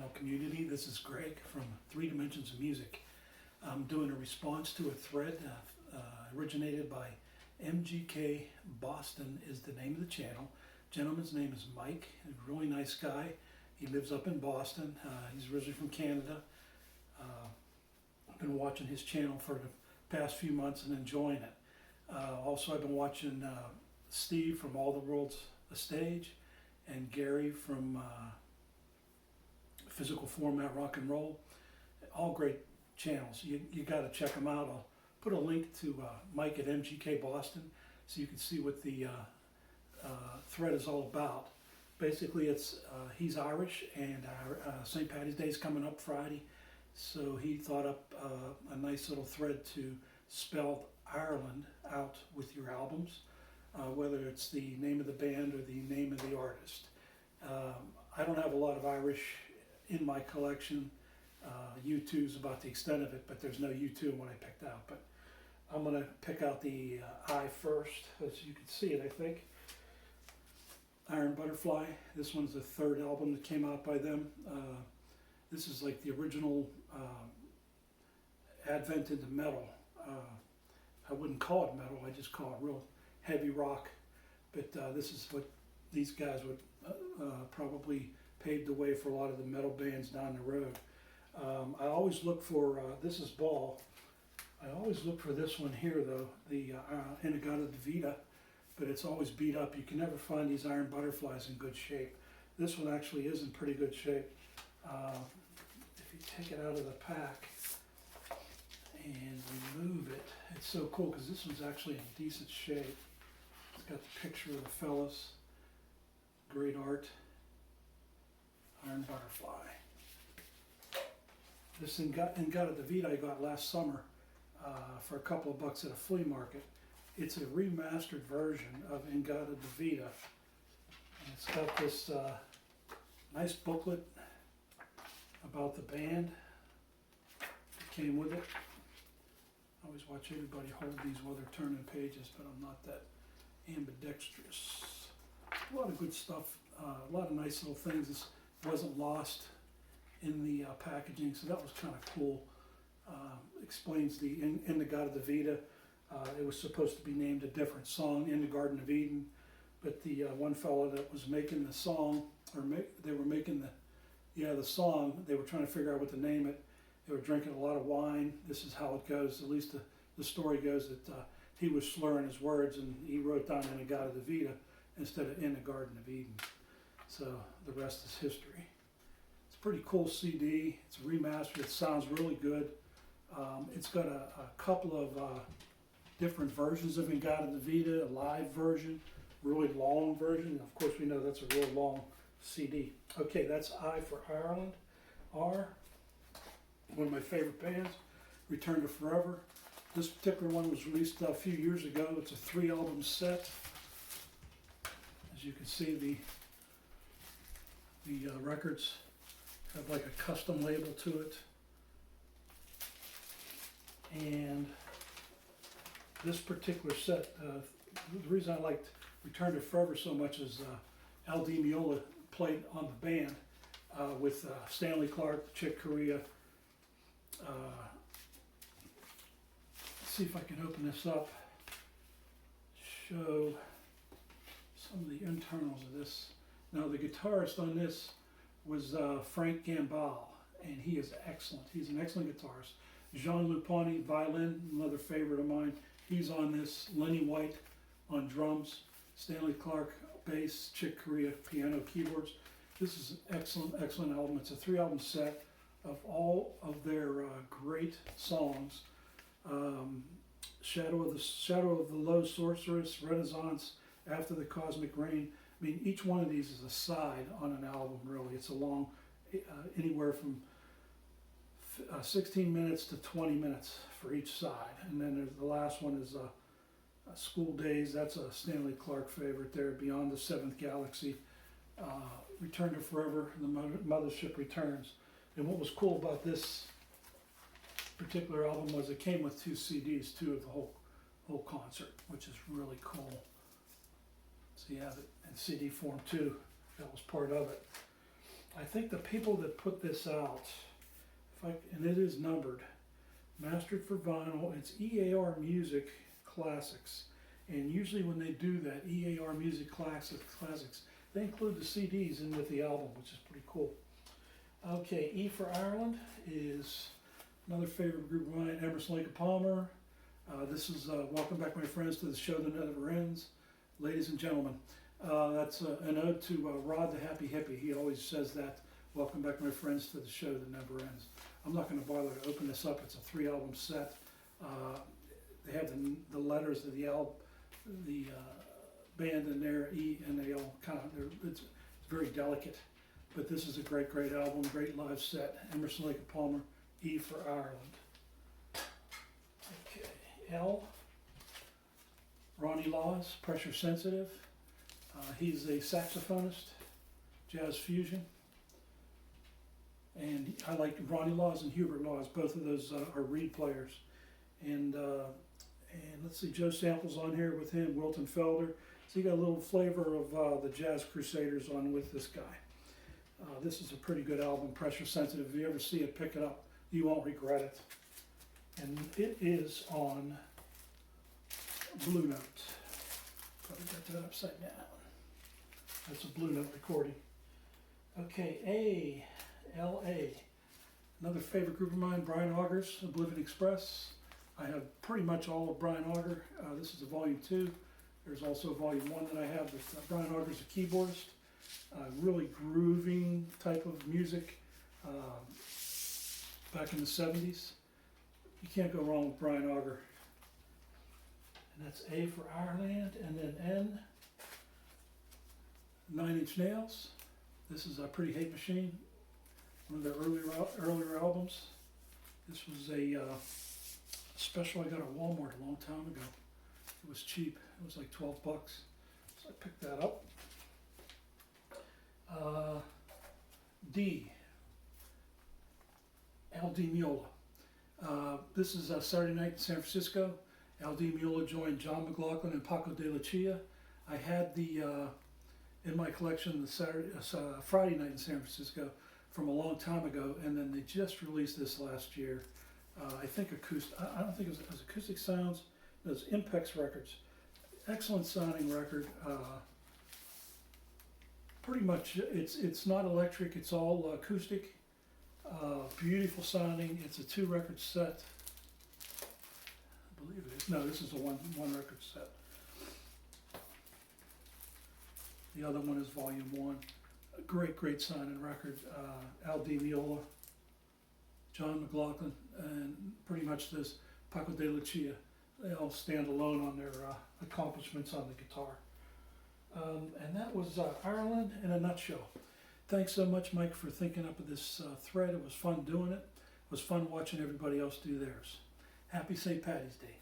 channel community. This is Greg from Three Dimensions of Music. I'm doing a response to a thread originated by MGK Boston is the name of the channel. Gentleman's name is Mike, a really nice guy. He lives up in Boston. He's originally from Canada. I've been watching his channel for the past few months and enjoying it. Also, I've been watching Steve from All the World's a Stage and Gary from Physical Format Rock and Roll. All great channels. You got to check them out. I'll put a link to Mike at MGK Boston so you can see what the thread is all about. Basically, it's he's Irish, and St. Patty's Day is coming up Friday, so he thought up a nice little thread to spell Ireland out with your albums, whether it's the name of the band or the name of the artist. I don't have a lot of Irish in my collection. U2 is about the extent of it, but there's no U2 in what I picked out. But I'm going to pick out the I first, as you can see it, I think. Iron Butterfly. This one's the third album that came out by them. This is like the original advent into metal. I wouldn't call it metal, I just call it real heavy rock. But this is what these guys would probably paved the way for a lot of the metal bands down the road. I always look for, this is Ball. I always look for this one here though, the In-A-Gadda-Da-Vida, but it's always beat up. You can never find these Iron Butterflies in good shape. This one actually is in pretty good shape. If you take it out of the pack and remove it, it's so cool because this one's actually in decent shape. It's got the picture of the fellas, great art. Iron Butterfly. This In-A-Gadda-Da-Vida I got last summer for a couple of bucks at a flea market. It's a remastered version of In-A-Gadda-Da-Vida. And it's got this nice booklet about the band that came with it. I always watch everybody hold these while they're turning pages, but I'm not that ambidextrous. A lot of good stuff, a lot of nice little things. This wasn't lost in the packaging, so that was kind of cool. Explains the In-A-Gadda-Da-Vida. It was supposed to be named a different song, In the Garden of Eden, but the one fellow that was making the song, or they were making the song, they were trying to figure out what to name it. They were drinking a lot of wine. This is how it goes, at least the story goes, that he was slurring his words and he wrote down In-A-Gadda-Da-Vida instead of In the Garden of Eden. So the rest is history. It's a pretty cool CD. It's remastered. It sounds really good. It's got a couple of different versions of In-A-Gadda-Da-Vida, a live version, really long version. Of course, we know that's a real long CD. Okay, that's I for Ireland. R, one of my favorite bands, Return to Forever. This particular one was released a few years ago. It's a 3-album set. As you can see, the records have like a custom label to it. And this particular set, the reason I liked Return to Forever so much is I.R.E.L.A.N.D played on the band with Stanley Clarke, Chick Corea. Let's see if I can open this up, show some of the internals of this. Now the guitarist on this was Frank Gambale, and he is excellent. He's an excellent guitarist. Jean Lupani, violin, another favorite of mine. He's on this. Lenny White on drums. Stanley Clarke, bass. Chick Corea, piano, keyboards. This is an excellent, excellent album. It's a 3-album set of all of their great songs. Shadow of the Low Sorceress, Renaissance, After the Cosmic Rain. I mean, each one of these is a side on an album, really. It's a long, anywhere from 16 minutes to 20 minutes for each side. And then there's the last one is School Days. That's a Stanley Clarke favorite there. Beyond the Seventh Galaxy. Return to Forever, The Mothership Returns. And what was cool about this particular album was it came with 2 CDs, too, of the whole concert, which is really cool. So you have it in CD form too. That was part of it. I think the people that put this out, and it is numbered, mastered for vinyl, it's E.A.R. Music Classics. And usually when they do that, E.A.R. Music Classics, they include the CDs in with the album, which is pretty cool. Okay, E for Ireland is another favorite group of mine, Emerson, Lake and Palmer. This is Welcome Back, My Friends, to the Show That Never Ends. Ladies and gentlemen, that's an ode to Rod the Happy Hippie. He always says that, welcome back, my friends, to the show that never ends. I'm not going to bother to open this up. It's a 3-album set. They have the letters of the band in there, E, and they all kind of, it's very delicate. But this is a great, great album, great live set. Emerson, Lake and Palmer, E for Ireland. Okay, L, Ronnie Laws, Pressure Sensitive. He's a saxophonist, jazz fusion. And I like Ronnie Laws and Hubert Laws. Both of those are reed players. And let's see, Joe Sample's on here with him, Wilton Felder. So you got a little flavor of the Jazz Crusaders on with this guy. This is a pretty good album, Pressure Sensitive. If you ever see it, pick it up. You won't regret it. And it is on Blue Note. Probably got that upside down. That's a Blue Note recording. Okay, A.R.E.L.A.N.D. Another favorite group of mine, Brian Auger's Oblivion Express. I have pretty much all of Brian Auger. This is a volume 2. There's also volume 1 that I have with Brian Auger's a keyboardist. Really grooving type of music back in the 70s. You can't go wrong with Brian Auger. And that's A for Ireland, and then N, 9 Inch Nails. This is a Pretty Hate Machine, one of their earlier albums. This was a special I got at Walmart a long time ago. It was cheap. It was like 12 bucks. So I picked that up. D, L.D. Miola. This is Saturday Night in San Francisco. L.D. Miola joined John McLaughlin and Paco de Lucia. I had the in my collection the Friday Night in San Francisco from a long time ago, and then they just released this last year. I think acoustic. I don't think it was Acoustic Sounds. It was Impex Records. Excellent sounding record. Pretty much, it's not electric. It's all acoustic. Beautiful sounding. It's a 2-record set. I believe it is. No, this is a one record set. The other one is volume 1. A great sounding record. L.D. Miola, John McLaughlin, and pretty much this Paco de Lucia. They all stand alone on their accomplishments on the guitar. And that was Ireland in a nutshell. Thanks so much, Mike, for thinking up of this thread. It was fun doing it. It was fun watching everybody else do theirs. Happy St. Paddy's Day.